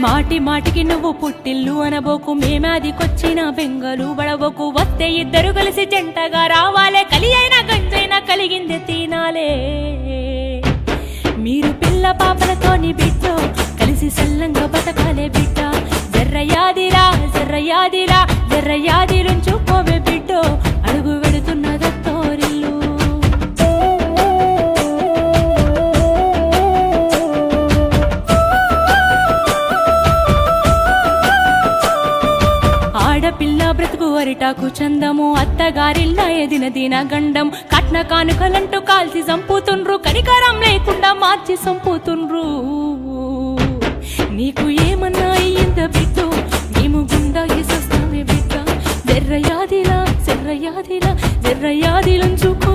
మాటి మాటికి నువ్వు పుట్టిల్లు అనబోకు, మేమాదికొచ్చిన బెంగలు బడబోకు. వస్తే ఇద్దరు కలిసి జంటగా రావాలే, కలి అయినా గంజైనా కలిగిందే తినాలే. మీరు పిల్ల పాపలతోని బిడ్డ కలిసి సల్లంగా బతకాలే బిడ్డ. జర్రయాదిరా జర్రయాదిరా జర్రయాదిరుంచుకోవే బిడ్డ, అడుగు వెడుతున్నదత్తోరిల్లు. ఆడపిల్ల బ్రతుకు అరిటాకు చందము, అత్తగారిల్లా ఎదిన దిన గండం. కట్న కానుకలంటూ కాల్చి చంపుతుండ్రు, కనికరం లేకుండా మార్చి చంపుతుండ్రు. నీకు ఏమన్నా అయ్యింద బిడ్డ, మేము గుండా వేసొస్తామే బిడ్డ. జర్రయాదిలా జర్రయాదిలా జర్రయాదిలుంచుకో